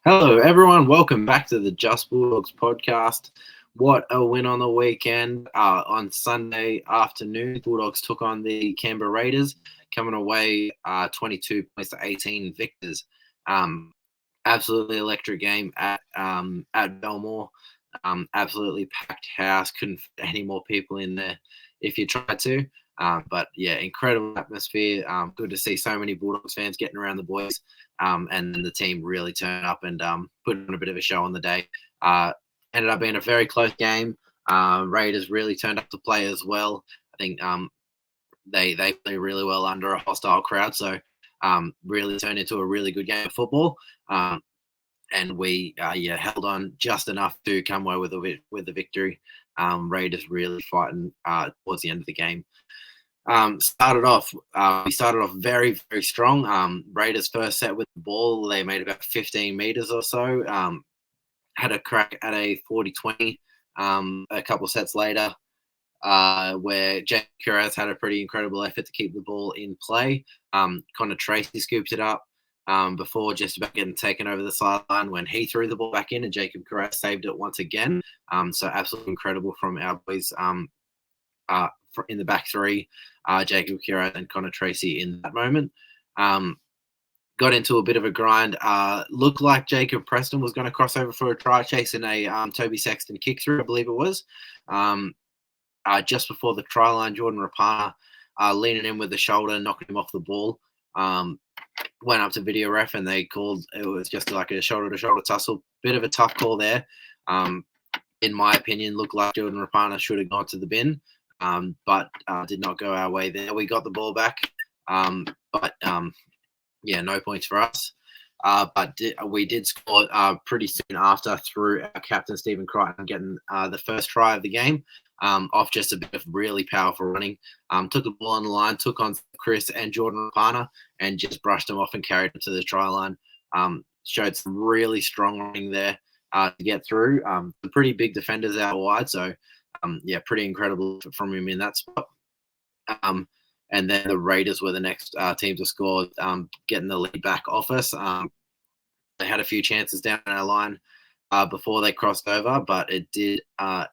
Hello, everyone. Welcome back to the Just Bulldogs podcast. What a win on the weekend. On Sunday afternoon, Bulldogs took on the Canberra Raiders, coming away 22 points to 18 victors. Absolutely electric game at Belmore. Absolutely packed house. Couldn't fit any more people in there if you tried to. But yeah, incredible atmosphere. Good to see so many Bulldogs fans getting around the boys. And then the team really turned up and put on a bit of a show on the day. Ended up being a very close game. Raiders really turned up to play as well. I think they play really well under a hostile crowd, so really turned into a really good game of football. And we held on just enough to come away with the victory. Raiders really fighting towards the end of the game. We started off very, very strong. Raiders first set with the ball. They made about 15 meters or so. Had a crack at a 40-20 a couple of sets later, where Jacob Kiraz had a pretty incredible effort to keep the ball in play. Connor Tracy scooped it up before just about getting taken over the sideline when he threw the ball back in, and Jacob Kiraz saved it once again. So absolutely incredible from our boys in the back three, Jacob Kiraz and Connor Tracy in that moment. Got into a bit of a grind. Looked like Jacob Preston was going to cross over for a try chase in a Toby Sexton kick through, I believe it was. Just before the try line, Jordan Rapana leaning in with the shoulder, knocking him off the ball. Went up to video ref and they called it was just like a shoulder to shoulder tussle. Bit of a tough call there. In my opinion, looked like Jordan Rapana should have gone to the bin. But did not go our way there. We got the ball back, but no points for us. But we did score pretty soon after through our captain, Stephen Crichton, getting the first try of the game off just a bit of really powerful running. Took the ball on the line, took on Chris and Jordan Rapana, and just brushed them off and carried it to the try line. Showed some really strong running there to get through. The pretty big defenders out wide, so pretty incredible from him in that spot. And then the Raiders were the next team to score, getting the lead back off us. They had a few chances down our line before they crossed over, but it did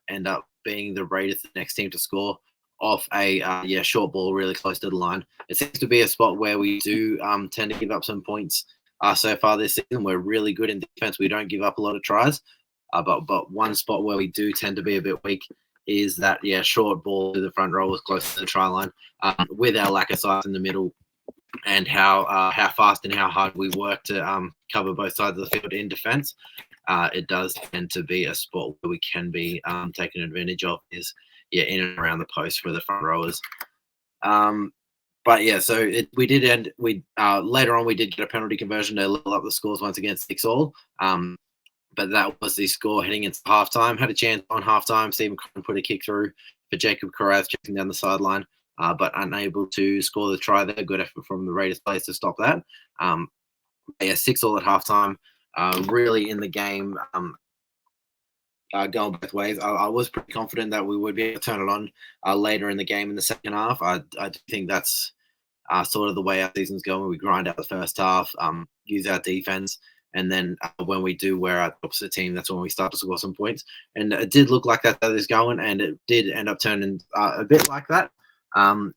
end up being the Raiders the next team to score off a short ball really close to the line. It seems to be a spot where we do tend to give up some points so far this season. We're really good in defense. We don't give up a lot of tries, but one spot where we do tend to be a bit weak is that short ball to the front row was close to the try line. With our lack of size in the middle and how fast and how hard we work to cover both sides of the field in defense, it does tend to be a spot where we can be taken advantage of is in and around the post for the front rowers. So we did end. Later on we did get a penalty conversion to level up the scores once again 6-all. But that was the score heading into halftime. Had a chance on halftime. Stephen Crichton put a kick through for Jacob Kiraz chasing down the sideline, but unable to score the try there. Good effort from the Raiders players to stop that. 6-all at halftime. Really in the game, going both ways. I was pretty confident that we would be able to turn it on later in the game in the second half. I think that's sort of the way our season's going. We grind out the first half, use our defense. And then when we do wear out the opposite team, that's when we start to score some points. And it did look like that is going, and it did end up turning a bit like that. Not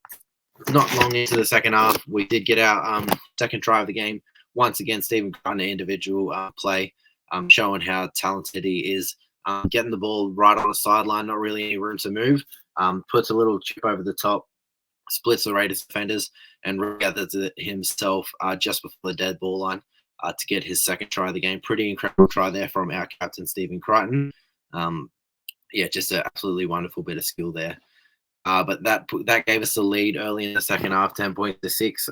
long into the second half, we did get our second try of the game. Once again, Stephen Crichton, individual play, showing how talented he is. Getting the ball right on the sideline, not really any room to move. Puts a little chip over the top, splits the Raiders defenders, and regathers it himself just before the dead ball line. To get his second try of the game. Pretty incredible try there from our captain, Stephen Crichton. Just an absolutely wonderful bit of skill there. But that gave us the lead early in the second half, 10 points to 6,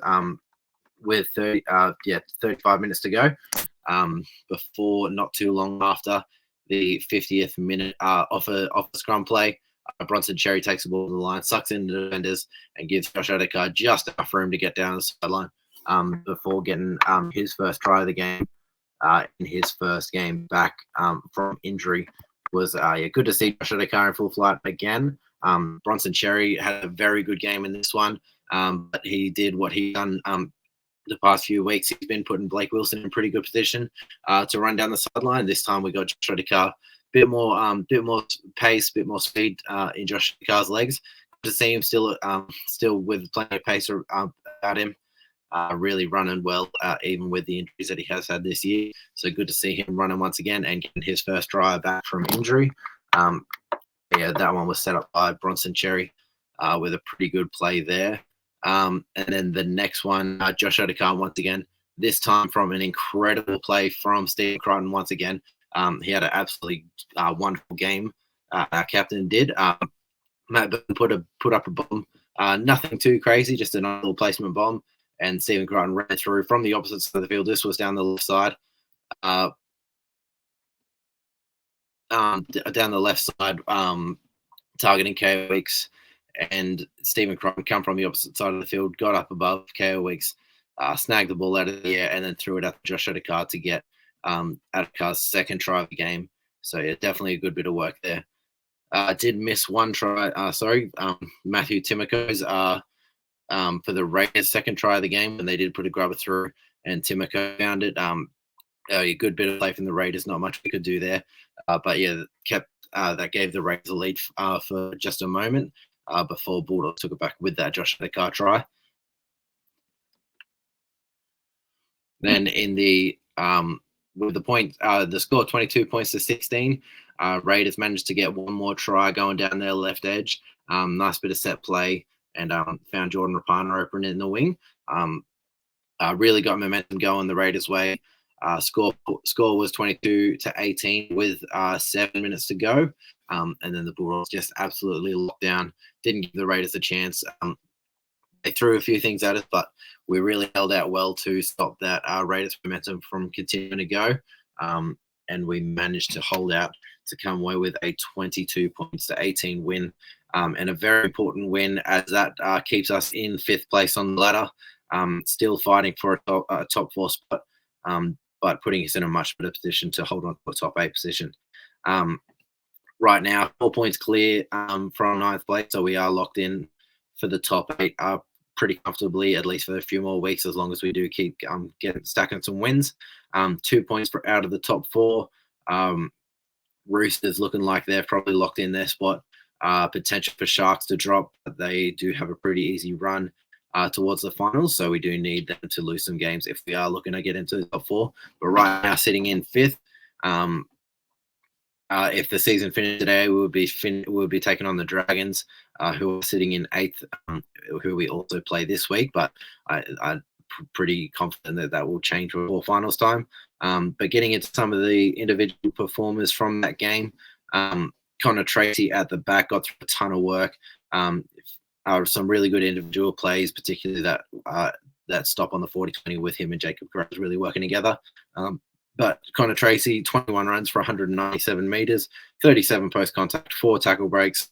with 35 minutes to go. Before not too long after the 50th minute off a scrum play, Bronson Cherry takes the ball to the line, sucks in the defenders, and gives Josh Adekar just enough room to get down the sideline. Before getting his first try of the game in his first game back from injury. Was good to see Josh Adekar in full flight again. Bronson Cherry had a very good game in this one, but he did what he done the past few weeks, he's been putting Blake Wilson in pretty good position to run down the sideline. This time we got Josh Adokar, bit more pace, bit more speed in Josh Adokar's legs. To see him still with plenty of pace about him, really running well, even with the injuries that he has had this year. So good to see him running once again and getting his first try back from injury. Yeah, that one was set up by Bronson Cherry with a pretty good play there. And then the next one, Josh Adokar once again, this time from an incredible play from Steve Crichton once again. He had an absolutely wonderful game. Our captain did. Matt Burton put up a bomb. Nothing too crazy, just a nice little placement bomb. And Stephen Crichton ran through from the opposite side of the field. This was down the left side. Down the left side, targeting KO Weeks. And Stephen Crichton come from the opposite side of the field, got up above KO Weeks, snagged the ball out of the air, and then threw it at Josh Adokar to get Adokar's second try of the game. So yeah, definitely a good bit of work there. Did miss one try. Matthew Timoko's for the Raiders' second try of the game, and they did put a grubber through, and Timoko found it. A good bit of play from the Raiders. Not much we could do there, but yeah, that gave the Raiders a lead for just a moment before Bulldogs took it back with that Josh Adokar try. Then in the with the score 22 points to 16. Raiders managed to get one more try going down their left edge. Nice bit of set play, and found Jordan Rapana open in the wing. Really got momentum going the Raiders' way. Score was 22-18 with 7 minutes to go. And then the Bulldogs just absolutely locked down. Didn't give the Raiders a chance. They threw a few things at us, but we really held out well to stop that Raiders momentum from continuing to go. And we managed to hold out to come away with a 22 points to 18 win. And a very important win, as that keeps us in 5th place on the ladder, still fighting for a top 4 spot, but putting us in a much better position to hold on to a top 8 position. Right now, 4 points clear from 9th place, so we are locked in for the top 8 pretty comfortably, at least for a few more weeks, as long as we do keep stacking some wins. 2 points out of the top 4. Roosters looking like they're probably locked in their spot. Potential for Sharks to drop, but they do have a pretty easy run towards the finals, so we do need them to lose some games if we are looking to get into the top 4. But right now, sitting in 5th. If the season finished today, we would be taking on the Dragons, who are sitting in 8th, who we also play this week. But I'm pretty confident that will change before finals time. But getting into some of the individual performers from that game, Connor Tracy at the back got through a ton of work. Some really good individual plays, particularly that stop on the 40-20 with him and Jacob Carraz really working together. But Connor Tracy, 21 runs for 197 meters, 37 post contact, 4 tackle breaks,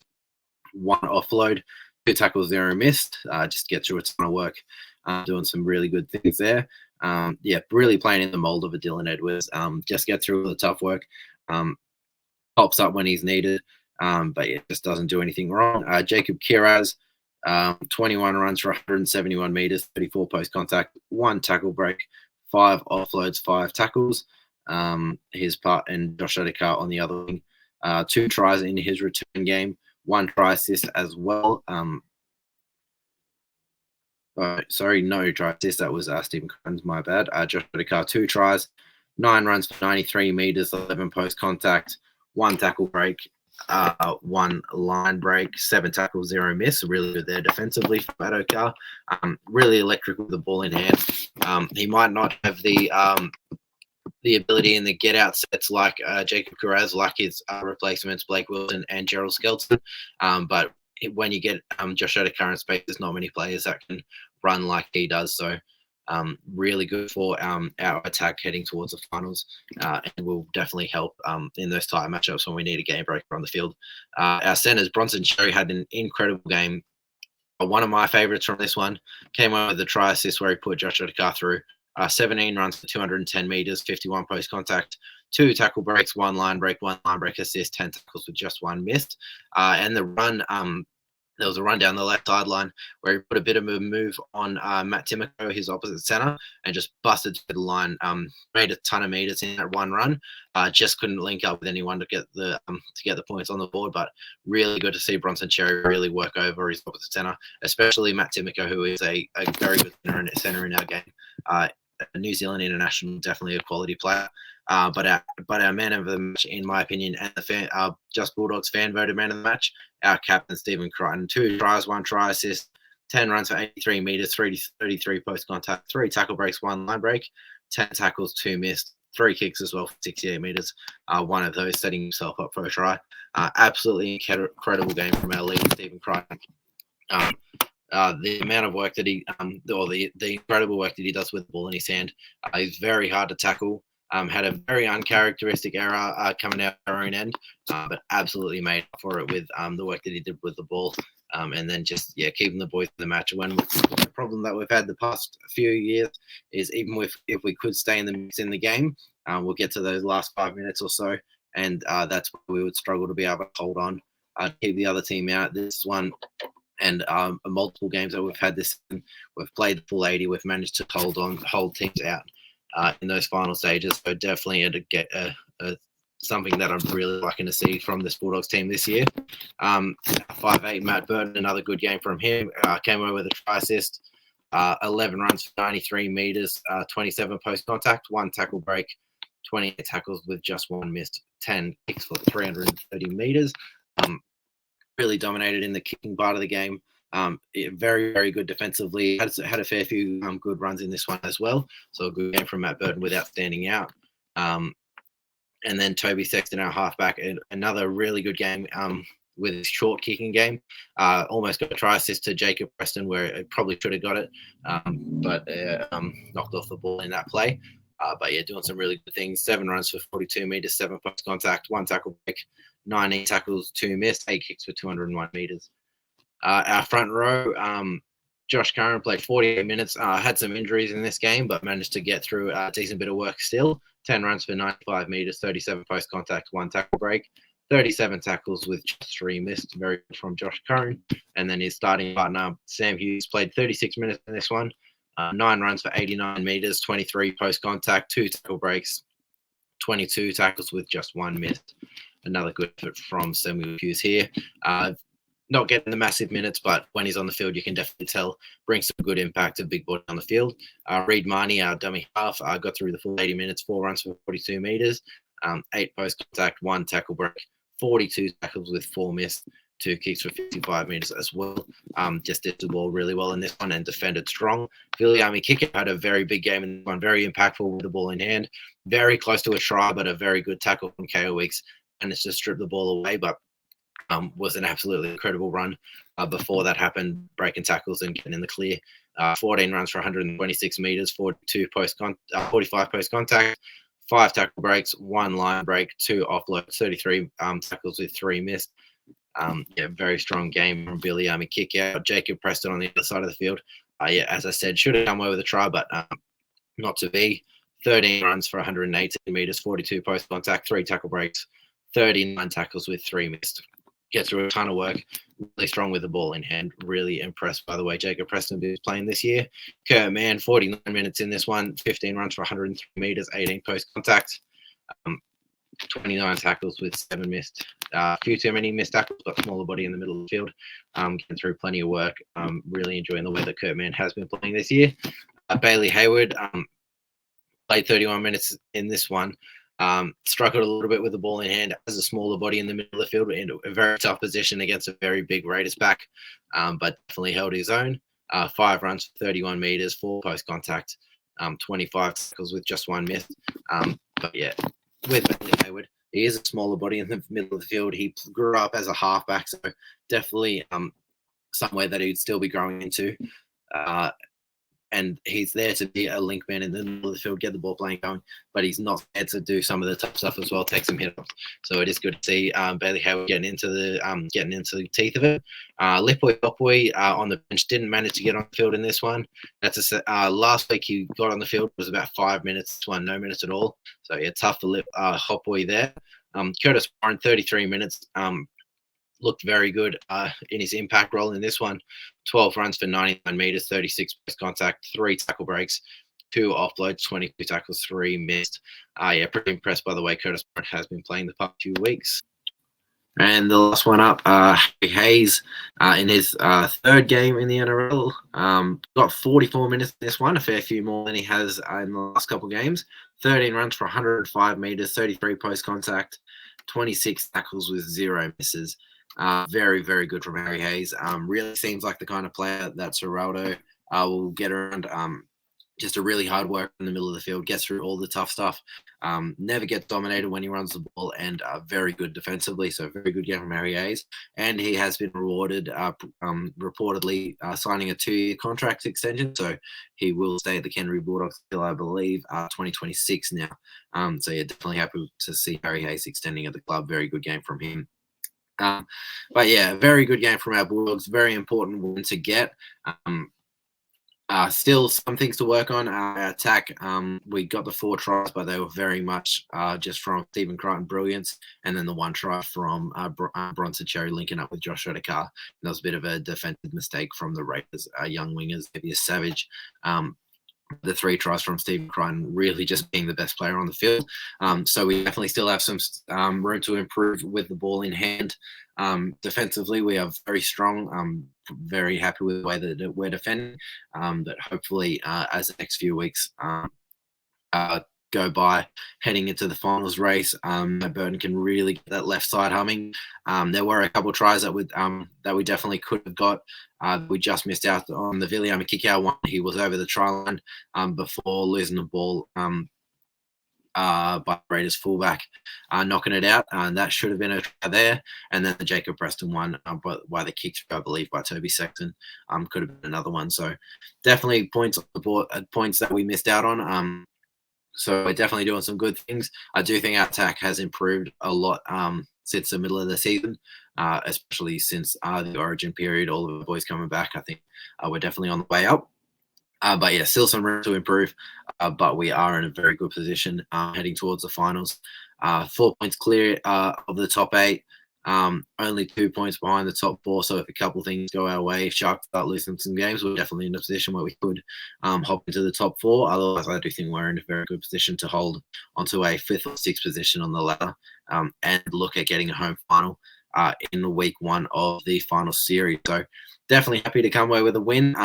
1 offload, 2 tackles, 0 missed. Just get through a ton of work, doing some really good things there. Really playing in the mold of a Dylan Edwards. Just get through the tough work. Pops up when he's needed, but it just doesn't do anything wrong. Jacob Kiraz, 21 runs for 171 meters, 34 post contact, 1 tackle break, 5 offloads, 5 tackles. His part, and Josh Adokar on the other wing. 2 tries in his return game, 1 try assist as well. No try assist. That was Stephen Crichton's, my bad. Josh Adokar, 2 tries, 9 runs for 93 meters, 11 post contact, 1 tackle break, 1 line break, 7 tackles, 0 miss. Really good there defensively for Adokar. Really electric with the ball in hand. He might not have the ability in the get-out sets like Jacob Carraz, like his replacements, Blake Wilson and Gerald Skelton. But when you get Josh Adokar in space, there's not many players that can run like he does. So really good for our attack heading towards the finals, and will definitely help in those tight matchups when we need a game breaker on the field. Our centers, Bronson Cherry, had an incredible game. One of my favorites from this one came out with the try assist where he put Josh Adokar through. 17 runs for 210 meters, 51 post contact, 2 tackle breaks, 1 line break assist, 10 tackles with just 1 missed. And the run there was a run down the left sideline where he put a bit of a move on Matt Timoko, his opposite center, and just busted to the line. Made a ton of meters in that one run. Just couldn't link up with anyone to get the points on the board. But really good to see Bronson Cherry really work over his opposite center, especially Matt Timoko, who is a very good center in our game. A New Zealand international, definitely a quality player. But our man of the match, in my opinion, and the Just Bulldogs fan voted man of the match, our captain Stephen Crichton. 2 tries, 1 try assist, 10 runs for 83 meters, 33 post contact, 3 tackle breaks, 1 line break, 10 tackles, 2 missed, 3 kicks as well for 68 meters. One of those setting himself up for a try. Absolutely incredible game from our leader Stephen Crichton. The amount of work that he, or the incredible work that he does with the ball in his hand, is very hard to tackle. Had a very uncharacteristic error coming out our own end, but absolutely made up for it with the work that he did with the ball, and then just keeping the boys in the match. When the problem that we've had the past few years is even if we could stay in the mix in the game, we'll get to those last 5 minutes or so, and that's where we would struggle to be able to hold on, keep the other team out. This one. And multiple games that we've had this season, we've played the full 80. We've managed to hold teams out in those final stages. So definitely to get something that I'm really liking to see from this Bulldogs team this year. 5'8" Matt Burton, another good game from him. Came over with a try assist, 11 runs for 93 meters, 27 post contact, 1 tackle break, 28 tackles with just 1 missed, 10 kicks for 330 meters. Really dominated in the kicking part of the game. Very, very good defensively. Had a fair few good runs in this one as well. So a good game from Matt Burton without standing out. And then Toby Sexton, our halfback, another really good game with his short kicking game. Almost got a try assist to Jacob Preston where it probably should have got it, but knocked off the ball in that play. But doing some really good things. 7 runs for 42 meters, 7 post contact, 1 tackle break, 19 tackles, 2 missed, 8 kicks for 201 meters. Our front row, Josh Curran played 48 minutes, had some injuries in this game, but managed to get through a decent bit of work still. 10 runs for 95 meters, 37 post contact, 1 tackle break, 37 tackles with just 3 missed. Very good from Josh Curran. And then his starting partner, Sam Hughes, played 36 minutes in this one. 9 runs for 89 meters, 23 post contact, 2 tackle breaks, 22 tackles with just 1 missed. Another good effort from Samuel Hughes here. Not getting the massive minutes, but when he's on the field, you can definitely tell brings some good impact, a big body on the field. Reed Marnie, our dummy half, got through the full 80 minutes, 4 runs for 42 meters, 8 post contact, 1 tackle break, 42 tackles with 4 missed, 2 kicks for 55 meters as well. Just did the ball really well in this one and defended strong. Viliami Kicker had a very big game in this one, very impactful with the ball in hand, very close to a try, but a very good tackle from KO Weeks. Managed to strip the ball away, but was an absolutely incredible run before that happened, breaking tackles and getting in the clear. 14 runs for 126 meters, 45 post contact, 5 tackle breaks, 1 line break, 2 offloads, 33 tackles with 3 missed. Very strong game from Billy kick out. Jacob Preston on the other side of the field. As I said, should have come away with a try, but not to be. 13 runs for 118 meters, 42 post contact, 3 tackle breaks, 39 tackles with 3 missed. Gets through a ton of work, really strong with the ball in hand. Really impressed by the way Jacob Preston is playing this year. Kurt Mann, 49 minutes in this one, 15 runs for 103 meters, 18 post contact, 29 tackles with 7 missed. A few too many missed tackles, but smaller body in the middle of the field. Getting through plenty of work. Really enjoying the way that Kurt Mann has been playing this year. Bailey Hayward played 31 minutes in this one. Struggled a little bit with the ball in hand as a smaller body in the middle of the field in a very tough position against a very big Raiders back, but definitely held his own. 5 runs for 31 meters, 4 post contact, 25 tackles with just 1 miss. With Bailey Hayward, he is a smaller body in the middle of the field. He grew up as a halfback, so definitely somewhere that he'd still be growing into. And he's there to be a link man in the middle of the field, get the ball playing going, but he's not there to do some of the tough stuff as well, take some hit ups. So it is good to see Bailey Hayward getting into the teeth of it. Lipoi Opoi on the bench didn't manage to get on the field in this one. That's last week he got on the field was about 5 minutes. This one no minutes at all. So tough for Hopoi there. Curtis Warren 33 minutes. looked very good in his impact role in this one. 12 runs for 99 meters, 36 post contact, 3 tackle breaks, 2 offloads, 22 tackles, 3 missed. Yeah, pretty impressed by the way Curtis Brent has been playing the past few weeks. And the last one up, Harry Hayes, in his third game in the NRL, got 44 minutes in this one, a fair few more than he has in the last couple of games. 13 runs for 105 meters, 33 post contact, 26 tackles with 0 misses. Very, very good from Harry Hayes. Really seems like the kind of player that Serraldo will get around. Just a really hard worker in the middle of the field, gets through all the tough stuff, never gets dominated when he runs the ball, and very good defensively. So very good game from Harry Hayes. And he has been rewarded, reportedly signing a 2-year contract extension. So he will stay at the Canberra Bulldogs till, I believe, 2026 now. So yeah, definitely happy to see Harry Hayes extending at the club. Very good game from him. But yeah, very good game from our Bulldogs. Very important one to get. Still some things to work on. Our attack, we got the 4 tries, but they were very much just from Stephen Crichton brilliance, and then the 1 try from Bronson Cherry linking up with Josh Redekar. That was a bit of a defensive mistake from the Raiders, young wingers, maybe a Savage. The 3 tries from Stephen Crichton really just being the best player on the field. So we definitely still have some room to improve with the ball in hand. Defensively, we are very strong. Very happy with the way that we're defending. But hopefully, as the next few weeks go by, heading into the finals race, Matt Burton can really get that left side humming. There were a couple of tries that we definitely could have got. We just missed out on the Viliama kick-out one. He was over the try line before losing the ball by Raiders fullback, knocking it out. And that should have been a try there. And then the Jacob Preston one by the kick, I believe, by Toby Sexton, could have been another one. So definitely points on the board, points that we missed out on. So we're definitely doing some good things. I do think our attack has improved a lot since the middle of the season, especially since the origin period, all of the boys coming back. I think we're definitely on the way up. But yeah, still some room to improve. But we are in a very good position heading towards the finals. 4 points clear of the top 8. Only 2 points behind the top 4. So if a couple of things go our way, if Sharks start losing some games, we're definitely in a position where we could hop into the top 4. Otherwise, I do think we're in a very good position to hold onto a 5th or 6th position on the ladder and look at getting a home final in week 1 of the final series. So definitely happy to come away with a win.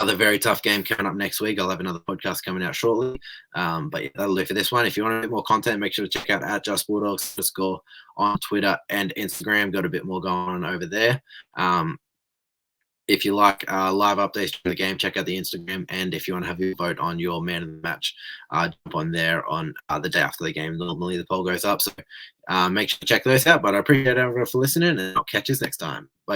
Another very tough game coming up next week. I'll have another podcast coming out shortly. But yeah, that'll do for this one. If you want a bit more content, make sure to check out at JustBulldogs on Twitter and Instagram. Got a bit more going on over there. If you like live updates for the game, check out the Instagram. And if you want to have your vote on your man of the match, jump on there on the day after the game. Normally the poll goes up. So make sure to check those out. But I appreciate everyone for listening, and I'll catch you next time. Bye.